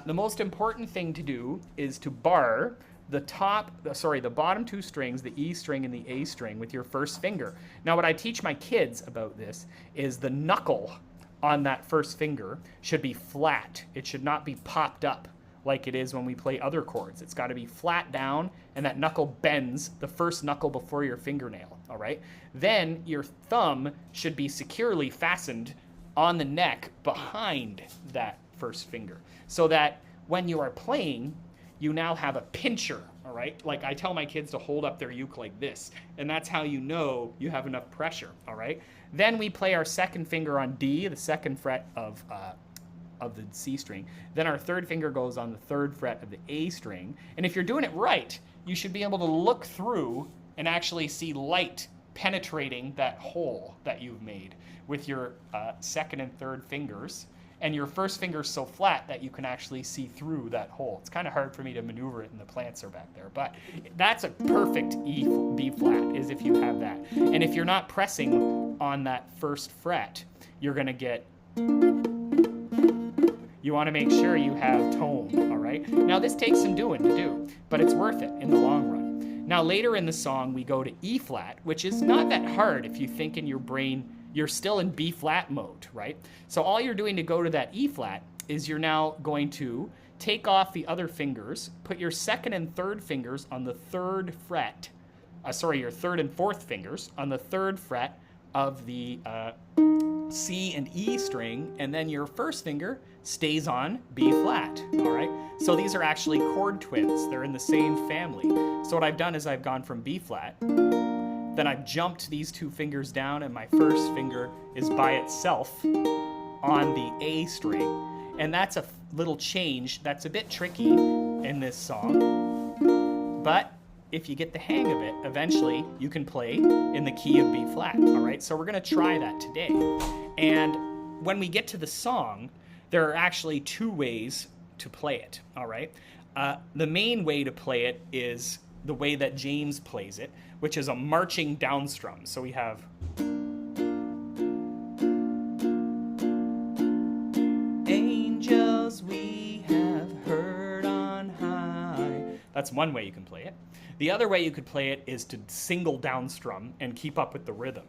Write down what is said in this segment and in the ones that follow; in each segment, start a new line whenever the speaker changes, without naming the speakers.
The most important thing to do is to bar the bottom two strings, the E string and the A string, with your first finger. Now, what I teach my kids about this is the knuckle on that first finger should be flat. It should not be popped up like it is when we play other chords. It's got to be flat down, and that knuckle bends, the first knuckle before your fingernail, all right? Then your thumb should be securely fastened on the neck behind that first finger, so that when you are playing, you now have a pincher, all right? Like I tell my kids to hold up their uke like this, and that's how you know you have enough pressure, all right? Then we play our second finger on D, the second fret of the C string. Then our third finger goes on the third fret of the A string. And if you're doing it right, you should be able to look through and actually see light penetrating that hole that you've made with your second and third fingers. And your first finger's so flat that you can actually see through that hole. It's kind of hard for me to maneuver it, and the plants are back there. But that's a perfect B flat, is if you have that. And if you're not pressing on that first fret, you're going to get... You want to make sure you have tone, all right? Now, this takes some doing to do, but it's worth it in the long run. Now, later in the song, we go to E flat, which is not that hard if you think in your brain you're still in B flat mode, right? So all you're doing to go to that E flat is you're now going to take off the other fingers, put your second and third fingers on the third fret, your third and fourth fingers on the third fret of the C and E string, and then your first finger stays on B flat, all right? So these are actually chord twins. They're in the same family. So what I've done is I've gone from B flat, then I've jumped these two fingers down, and my first finger is by itself on the A string. And that's a little change that's a bit tricky in this song, but if you get the hang of it, eventually you can play in the key of B flat, all right? So we're gonna try that today. And when we get to the song, there are actually two ways to play it, all right? The main way to play it is the way that James plays it, which is a marching down strum. So we have... Angels we have heard on high. That's one way you can play it. The other way you could play it is to single down strum and keep up with the rhythm.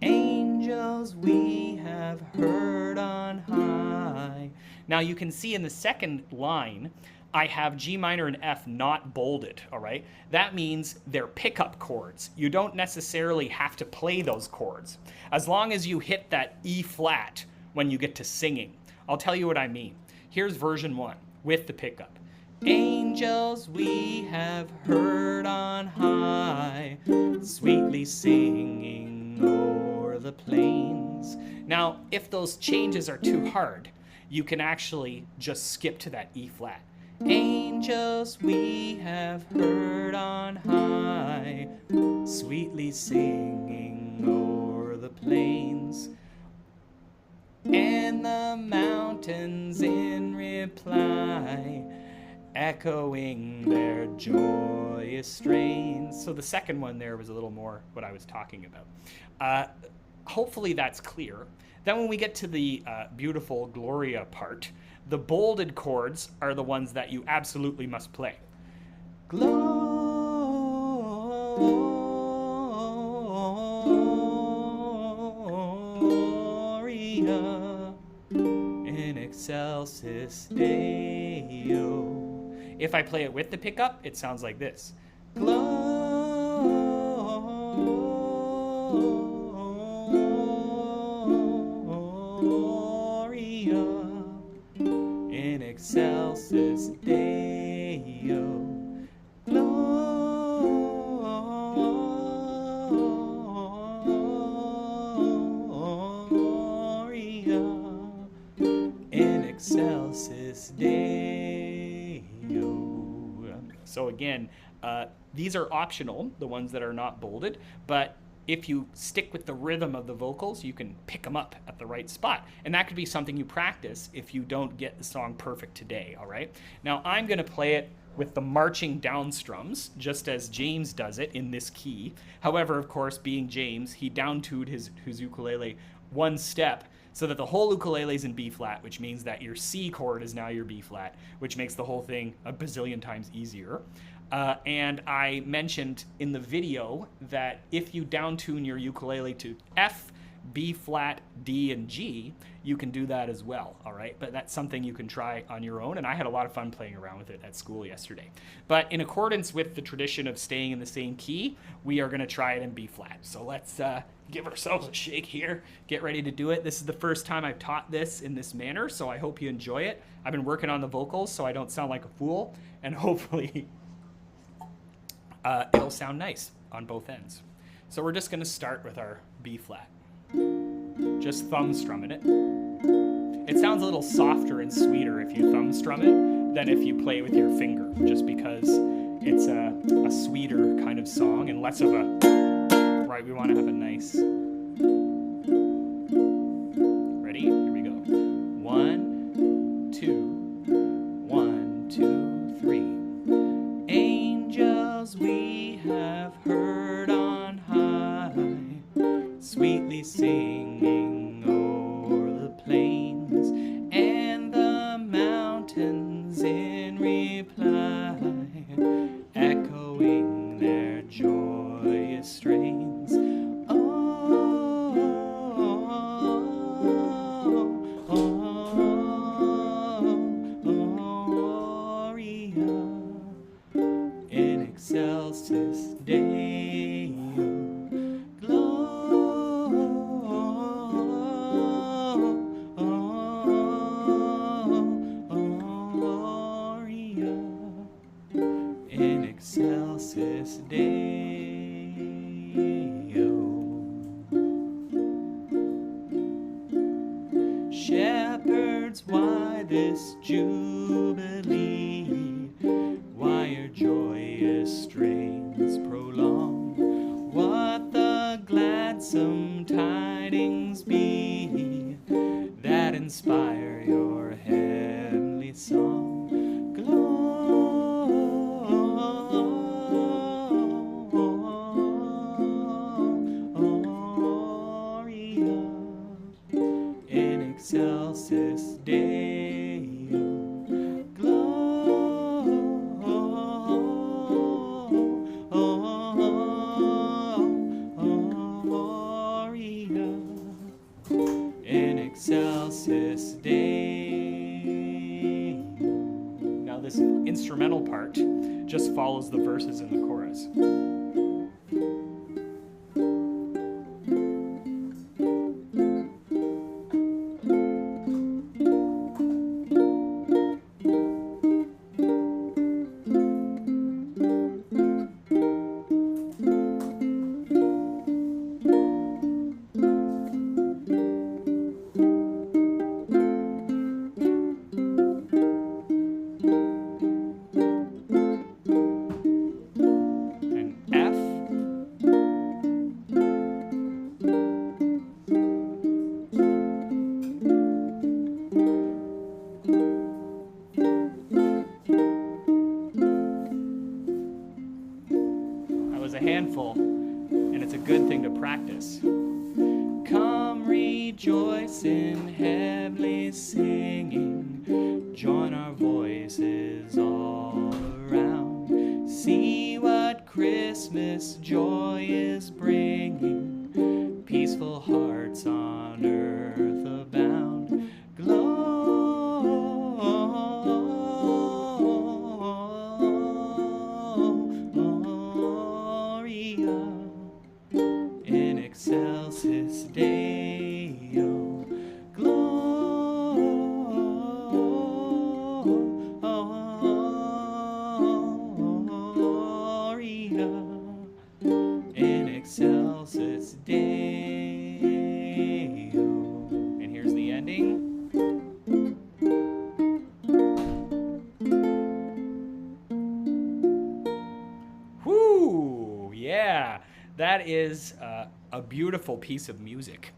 Angels we have heard on high. Now you can see in the second line, I have G minor and F not bolded, all right? That means they're pickup chords. You don't necessarily have to play those chords, as long as you hit that E flat when you get to singing. I'll tell you what I mean. Here's version 1 with the pickup. Angels we have heard on high, sweetly singing o'er the plains. Now, if those changes are too hard, you can actually just skip to that E flat. Angels we have heard on high, sweetly singing o'er the plains. And the mountains in reply, echoing their joyous strains. So the second one there was a little more what I was talking about. Hopefully that's clear. Then when we get to the beautiful Gloria part, the bolded chords are the ones that you absolutely must play. Gloria in excelsis Deo. If I play it with the pickup, it sounds like this. Gloria in excelsis Deo. Gloria in excelsis Deo. So again, these are optional, the ones that are not bolded, but if you stick with the rhythm of the vocals, you can pick them up at the right spot. And that could be something you practice if you don't get the song perfect today, all right? Now, I'm gonna play it with the marching down strums, just as James does it in this key. However, of course, being James, he down-tuned his ukulele one step. so that the whole ukulele is in B flat, which means that your C chord is now your B flat, which makes the whole thing a bazillion times easier. And I mentioned in the video that if you downtune your ukulele to F, B flat, D, and G, you can do that as well, all right? But that's something you can try on your own, and I had a lot of fun playing around with it at school yesterday. But in accordance with the tradition of staying in the same key, we are going to try it in B flat. So let's give ourselves a shake here, get ready to do it. This is the first time I've taught this in this manner, so I hope you enjoy it. I've been working on the vocals so I don't sound like a fool, and hopefully it'll sound nice on both ends. So we're just going to start with our B flat. Just thumb strumming it. It sounds a little softer and sweeter if you thumb strum it than if you play with your finger, just because it's a sweeter kind of song and less of a, right, we want to have a nice, ready? Here we go. 1, 2, 1, 2, 3. Angels we have heard on high, sweetly singing o'er the plains and the mountains in reply, echoing their joyous strains. In excelsis Deo, Gloria, in excelsis Deo. Shepherds, why this jubilee? Why your joyous strains prolong? What the gladsome tidings be that inspire your heavenly song? Gloria, in excelsis Deo. Gloria, in excelsis Deo. Now this instrumental part just follows the verses in the chorus. A handful, and it's a good thing to practice. Come rejoice in heavenly singing, join our voices all around. See what Christmas joy is bringing, peaceful hearts on earth abound. In excelsis Deo, Gloria, in excelsis Deo. And here's the ending. Whoo! Yeah, that is a beautiful piece of music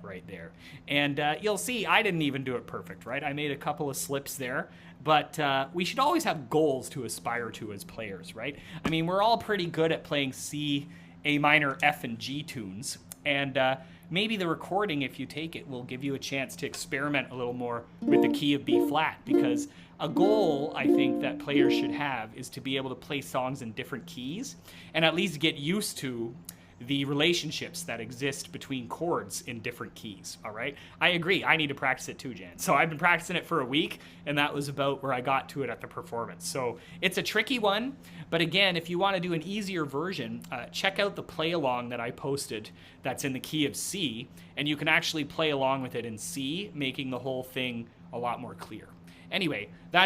right there. And you'll see I didn't even do it perfect, right? I made a couple of slips there, but we should always have goals to aspire to as players, right? I mean, we're all pretty good at playing C, A minor, F, and G tunes, and maybe the recording, if you take it, will give you a chance to experiment a little more with the key of B flat, because a goal I think that players should have is to be able to play songs in different keys and at least get used to the relationships that exist between chords in different keys, all right? I agree, I need to practice it too, Jan. So I've been practicing it for a week, and that was about where I got to it at the performance. So it's a tricky one, but again, if you want to do an easier version, check out the play along that I posted that's in the key of C, and you can actually play along with it in C, making the whole thing a lot more clear. Anyway, that's